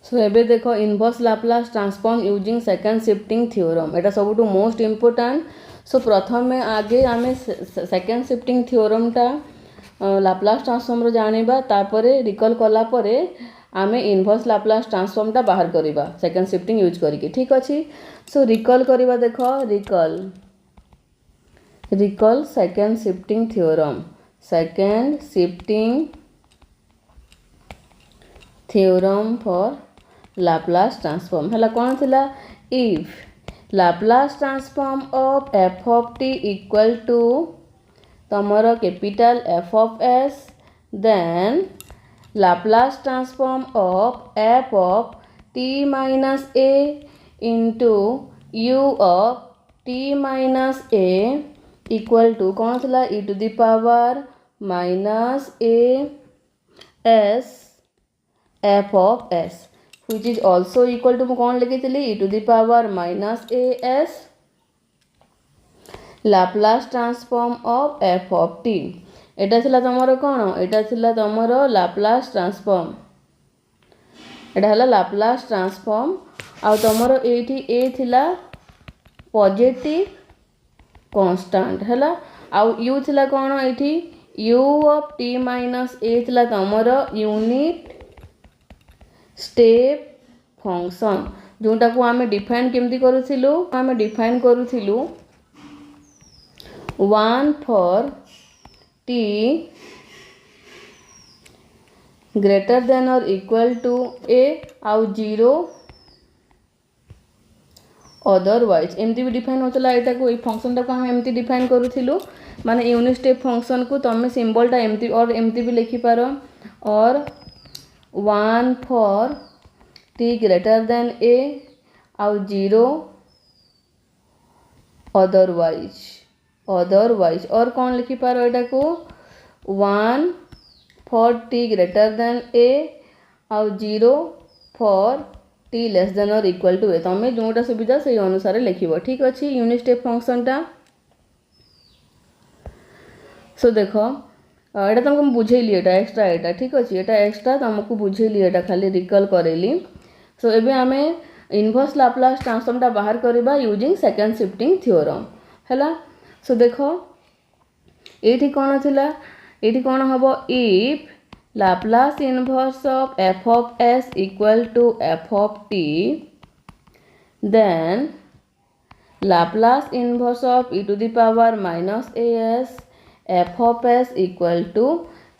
सो एबे देखो inverse Laplace transform using second shifting theorem एटा सबुठु most important. सो प्रथम आगे आम सेकंड शिफ्टिंग थ्योरम टा लाप्लास ट्रांसफॉर्म जानिबा तापरे रिकॉल कला परे आमे इनवर्स लाप्लास ट्रांसफॉर्म टा बाहर करिबा सेकंड शिफ्टिंग यूज करके। ठीक अछि। सो रिकॉल करिबा देखो recall second shifting theorem for Laplace transform है कौन थिला if Laplace transform of f of t equal to तमर capital F of s then Laplace transform of T minus a into u of T minus a equal to कौन थिला e to the power minus a s f of s which is also equal to कौन लिखी थी e to the power minus a s Laplace transform of f of t एटा थिला तमरो कौन एटा थिला तमरो Laplace transform एटा हला Laplace transform आ तमरो एठी a थिला positive constant हला आ u थिला कौन एठी u of t minus a थिला तमरो यूनिट स्टेप फंक्शन जोटा को आमे डिफाइन केमती करूथिलु आमे डिफाइन करूथिलु 1 फॉर t ग्रेटर देन और इक्वल टू a आउ 0 अदरवाइज एमती भी डिफाइन होतला एटा को ई फंक्शन टा को हम एमती डिफाइन करूथिलु माने यूनिट स्टेप फंक्शन को तमे सिंबल टा एमती और एमती भी लिखि पारो और 1 for t greater then a आउ 0 अदरवाइज और कौन लिखि पारो एटा को 1 for t greater then a आउ 0 फॉर t लेस देन और इक्वल टू a तमे जोटा सुविधा से अनुसार लिखिबो। ठीक अछि यूनिट स्टेप फंक्शन टा। सो देखो एटा तुमको बुझेली एटा एक्स्ट्रा एटा ठीक अछि एटा एक्स्ट्रा तुमको बुझेली एटा खाली रिकॉल करेली। सो एबे आमे इनवर्स लाप्लास ट्रांसफॉर्म टा बाहर करबा यूजिंग सेकंड शिफ्टिंग थ्योरम हैला। सो देखो एठी कोन थिला एठी कोन हबो if Laplace inverse of f of s equal to f of t then Laplace inverse of e to the power minus as f of s equal to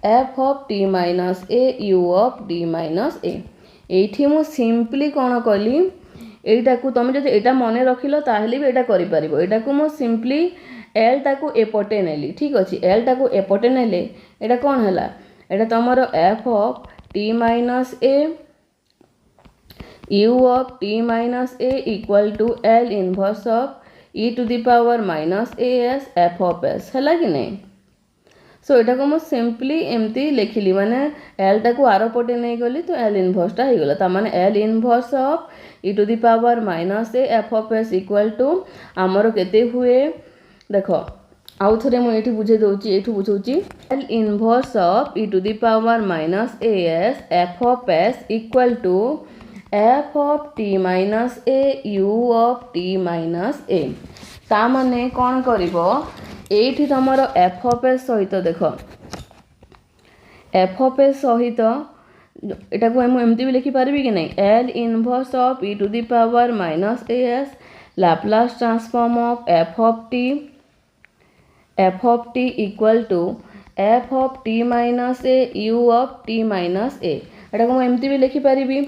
f of t minus a u of d minus a एठी मु simply कोन कली एटा को तुम जदि एटा मने रखिलो ताहले भी एटा करि परिबो एटा को मु सिंपली l टा को एपटे नेली। ठीक अछि l टा को एपटे नेले एटा कोन हला एटा तमरो f of t minus a u of t minus a equal to l inverse of e to the power minus as f of s हला कि नहीं। सो एटा को मु सिंपली एमती लिखिली माने l टा को आरो पटे नहीं गली तो l इनवर्स टा हे गला ता माने l inverse of e to the power minus a f of s equal to हमरो केते हुए देखो आउ थरे मु एठी बुझे दोची एठू बुझौची l inverse of e to the power minus as f of s equal to f of t minus a u of t minus a ता माने कोन करिवो एठी तमरो f of s सहित देखो f of s सहित एटा को हम एमती भी लिखि पारबी कि नहीं l inverse of e to the power minus as Laplace transform of f of t equal to f of t minus a u of t minus a एटा को एमती भी लिखि पारबी।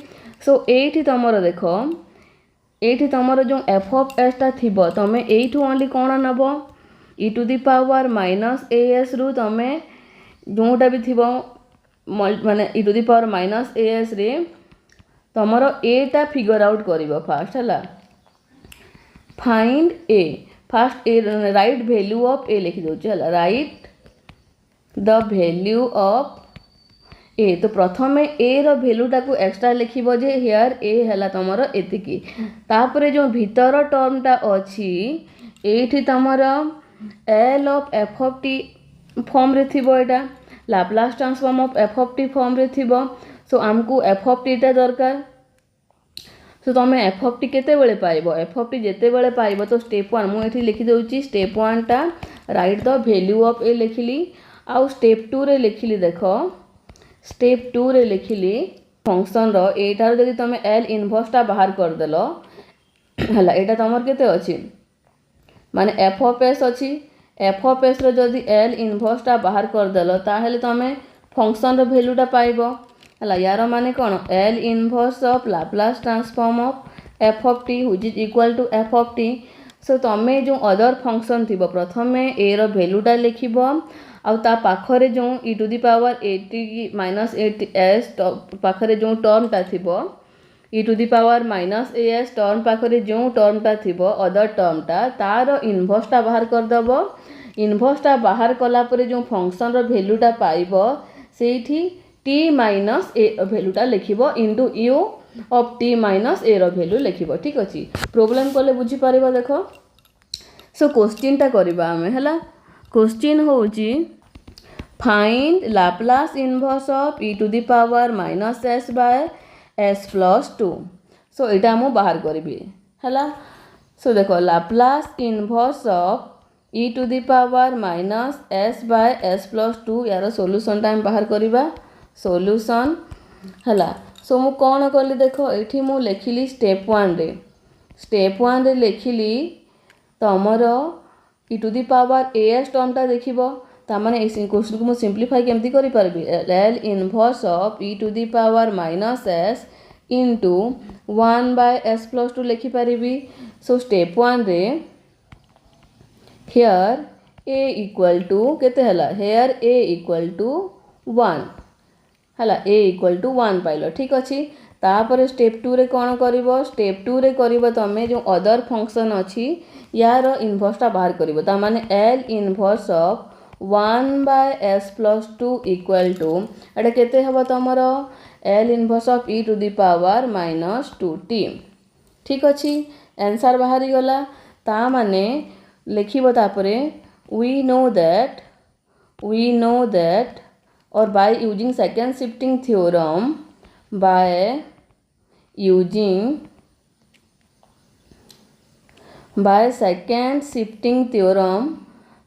सो एठी तमरो देखो एठी तमरो जो f of s ता थिबो तमे एठू ओनली कोन नबो e to the power minus as रु तमे जोटा भी थिबो माने e to the power minus as रे तमरो a ता फिगर आउट करिवो फास्ट हला find a first a write value of a लिखि दोछ हला write the value of a तो प्रथमे a रो वैल्यू टा को एक्स्ट्रा लिखिबो जे हियर a हला तमरो एतिकी तापरे जो भीतर टर्म टा अछि एठी तमरो l of f of t form रे थिबो एटा Laplace transform of f of t form रे थिबो। सो हमकु f of t टा दरकार सो तुम एफ अफ टी केतेबेले पाइब एफ अफ टी जेतेबेले पाइब तो स्टेप 1 मुझे लिखी दूची स्टेप 1 टा राइट द वैल्यू ऑफ ए लिखिली आउ स्टेप 2 रे लिखिली देख स्टेप 2 रे लिखिली फंक्शन रो एटार जदि तुम एल इनवर्स टा बाहर कर देलो हला एटा तमर केते अछि माने एफ अफ एस अछि एफ अफ एस रो जदि एल इनवर्स टा बाहर कर देलो ताहेले तुम फंक्शन रो वैल्यू टा पाइबो हला यार माने कोन L inverse of Laplace transform of f of t which is equal to F of t so तमे जो अदर फंक्शन थिबो प्रथमे ए रो वैल्यूटा लिखिबो आ ता पाखरे जो e to the power 80 minus 8s पाखरे जो टर्म ता थिबो e to the power minus as term पाखरे जो टर्म ता थिबो अदर टर्म ता तार इनवर्स टा बाहर कर दबो इनवर्स टा बाहर कला परे जो फंक्शन रो वैल्यूटा पाइबो सेठी टी माइनस ए भैल्यूटा लिखिबो into u of T minus a रो वैल्यू लिखिबो ठीक अछि प्रॉब्लम कले बुझी पारिबो देखो सो क्वेश्चन टा करबा हमें हला क्वेश्चन होउची find Laplace inverse of e to the power minus s by s plus 2 so एटा हम बाहर करबी हला सो देखो Laplace inverse of e to the power minus s by s plus 2 यार सॉल्यूशन टाइम बाहर करबा सॉल्यूशन हला सो मु कौन कली देखो एठी मु लिखिली स्टेप 1 रे लिखिली तमर e to the power as term टा देखिबो ता माने इस क्वेश्चन को मु सिंपलीफाई केमती करि परबी l inverse of e to the power minus s into 1 by s plus 2 लिखि परबी सो स्टेप 1 रे हियर a इक्वल टू केते हला हियर a इक्वल टू 1 हला a इक्वल टू 1 पाइलो ठीक अछि तापर स्टेप 2 रे कोन करिवो स्टेप 2 रे करिवो तमे जो अदर फंक्शन अछि यार इनवर्स टा बाहर करिवो ता माने l inverse of 1 by s plus 2 equal to एटा केते हबो तमरो l inverse of e to the power minus 2t ठीक अछि आंसर बाहरी गला ता माने लिखिबो तापरे we know that or by using second shifting theorem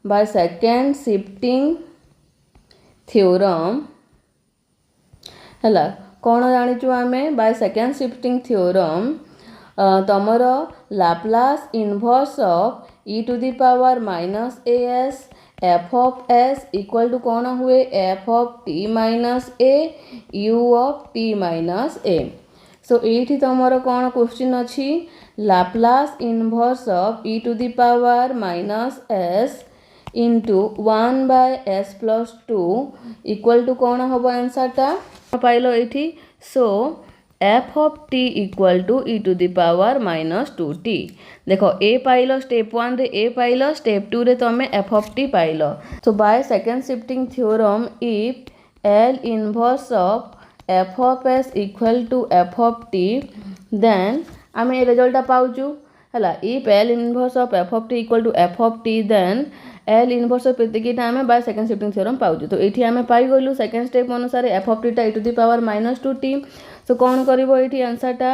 by second shifting theorem हला कौन जानिचु आमे बाय सेकेंड शिफ्टिंग थ्योरम तमर Laplace inverse of e to the power minus as f of s equal to कौन हुए f of T minus a u of T minus a so एठी तमर कौन क्वेश्चन अछि Laplace inverse of e to the power minus s into 1 by s plus 2 equal to कौन हम answer टा पाइलो एठी so f of t equal to e to the power minus 2t देखो ए पाइलो स्टेप 1 रे ए pilo step 2 रे तमे f of t पाइलो so by second shifting theorem if l inverse of f of s equal to F of t then आमे result पाउचू हला if l inverse of f of t equal to F of t then l inverse of एतिकीटा आमे by second shifting theorem पाउचू तो एठी आमे पाई गलु सेकंड स्टेप अनुसार एफ ऑफ टी टा e to the power minus 2t so कौन करिवो एठी आंसर टा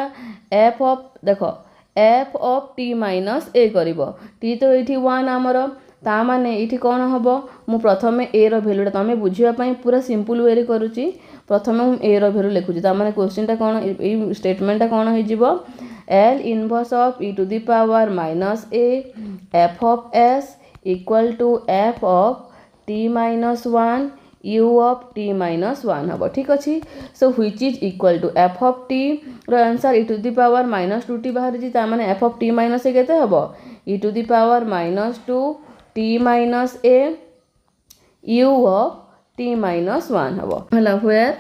एफ ऑफ देखो f of T minus a करिवो टी तो एठी 1 आमर ता माने एठी कौन हबो मु प्रथमे ए रो वैल्यूटा तमे बुझिया पई पूरा सिंपल वे रे करूची प्रथमे मु ए रो वैल्यू लिखुची ता माने क्वेश्चन टा कौन ए स्टेटमेंट टा कौन होई जिवो l inverse of e to the power minus a F of s equal to F of T minus 1 u of t minus 1 हबो ठीक अछि so which is equal to F of t रो answer e to the power minus 2t बाहर जी ता माने F of t minus a केते हबो e to the power minus 2 t minus a u of t minus 1 हबो हला where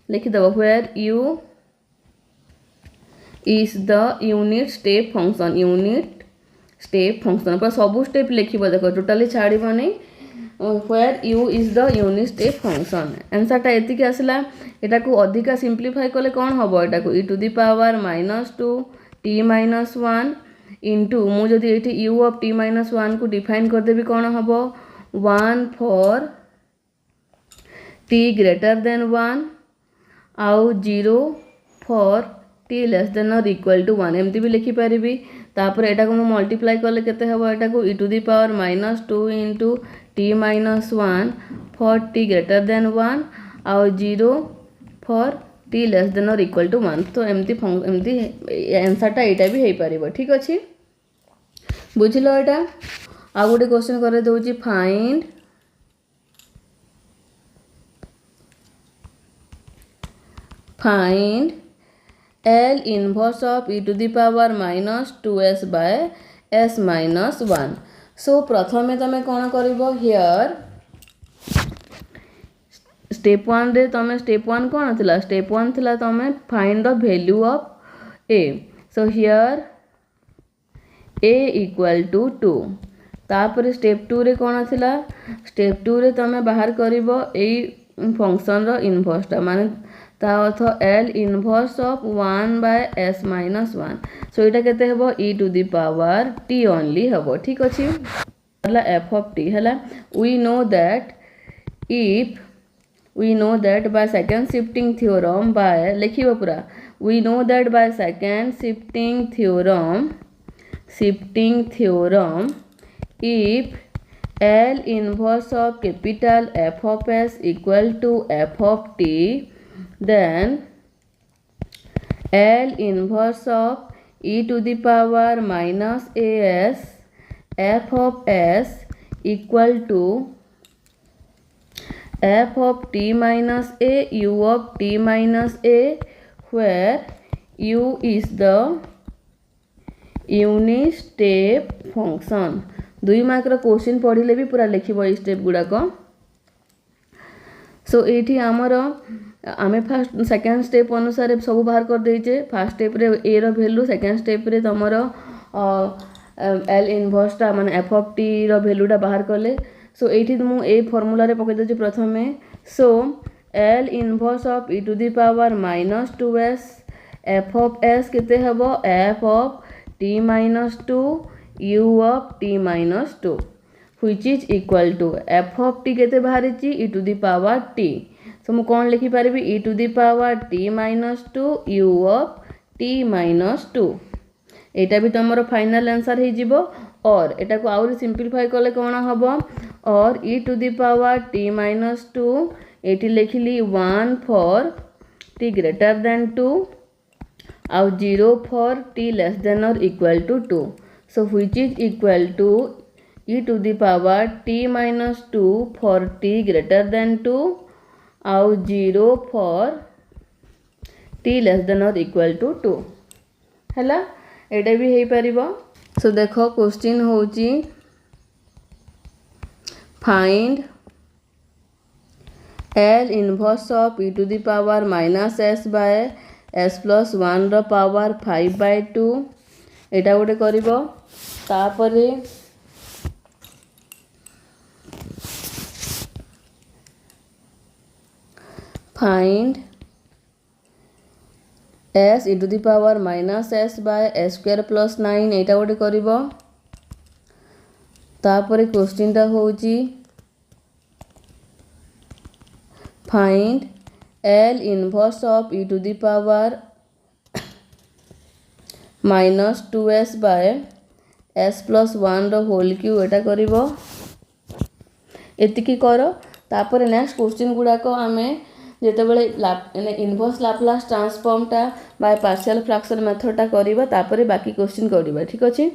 लिखि दबो where u is the unit step function पर सब स्टेप लिखिबो देखो टोटली छाड़िबो नै where u is the unit step function answer टा एतिक आसला एटा को अधिका सिंपलीफाई कले कोन हबो एटा को e to the power minus 2 t minus 1 into मु जदी एठी u ऑफ t माइनस 1 को डिफाइन कर देबी कोन हबो 1 फॉर t ग्रेटर देन 1 आउ 0 फॉर टी लेस देन और इक्वल टू 1 एमती भी लिखिपारि। तापर एटा को मल्टीप्लाई कले केते हबो एटा को e to the power -2 into T minus 1 for T greater than 1 आउ 0 फॉर टी लेस देन और इक्वल टू 1। तो एमती आंसरटा एटा भी हो पारिबो। ठीक अछि, बुझिलो एटा। आ गोटे क्वेश्चन करे दउची find L inverse of e to the power -2s by s minus 1। सो प्रथमे तमे कौन करिवो हियर स्टेप 1 रे तमे स्टेप 1 कौन थिला स्टेप 1 थिला तमे find the value of a। So here a equal to 2। तापर स्टेप 2 रे कौन थिला स्टेप 2 रे तमे बाहर करिवो ए फंक्शन रो इनवर्स ता माने ता अर्थ L inverse of 1 by s minus 1। So इटा केते हेबो e to the power t only हेबो। ठीक अछि, हला f ऑफ t हला we know that by second shifting theorem by लिखिबो पूरा we know that by second shifting theorem if L inverse of capital F of s equal to f of t, then L inverse of e to the power minus as f of s equal to f of t minus a u of t minus a, where u is the unit step function। 2 mark row question पढ़िले भी पूरा लिखिबो ई step गुडाक। सो एठी हमर आमे first second step अनुसार सब बाहर कर देइचे। फर्स्ट स्टेप रे a रो वैल्यू, सेकंड स्टेप रे तमर L इनवर्स ता माने f of t रो वैल्यूटा बाहर करले। सो एठी मु ए फार्मूला रे पके दउची प्रथमे। So L inverse of e to the power -2s f of s केते हबो f of t minus 2 u of t minus 2 which is equal to f of t केते बाहरिची e to the power t। सो मु कोन लिखि पारिबी e to the power t minus 2 u of t minus 2। एटा भी तमरो final answer हे जिवो। और एटा को आउरी simplify करले कोन हबो और e to the power t minus 2 एटी लिखिली 1 फॉर t greater than 2 आउ 0 for t less than or equal to 2। So which is equal to e to the power t minus 2 for t greater than 2 आउ 0 for t less than or equal to 2 हैला। एटा भी हे परिबो। सो देखो question होची find L inverse of e to the power minus s by s plus 1 रो power 5/2। एटा गोटे करिवो। तापरे find s e to the power minus s by s square plus 9 एटा गोटे करिवो। तापरे क्वेश्चन टा होची find L inverse of e to the power -2s by s plus 1 रो होल क्यू एटा करिवो। एतिकी करो। तापर नेक्स्ट क्वेश्चन गुडाक आमे जेतेबेले इनवर्स लाप्लास ट्रांसफॉर्म टा बाय पार्शियल फ्रैक्शन मेथड टा करिवो तापर बाकी क्वेश्चन करिवो। ठीक अछि।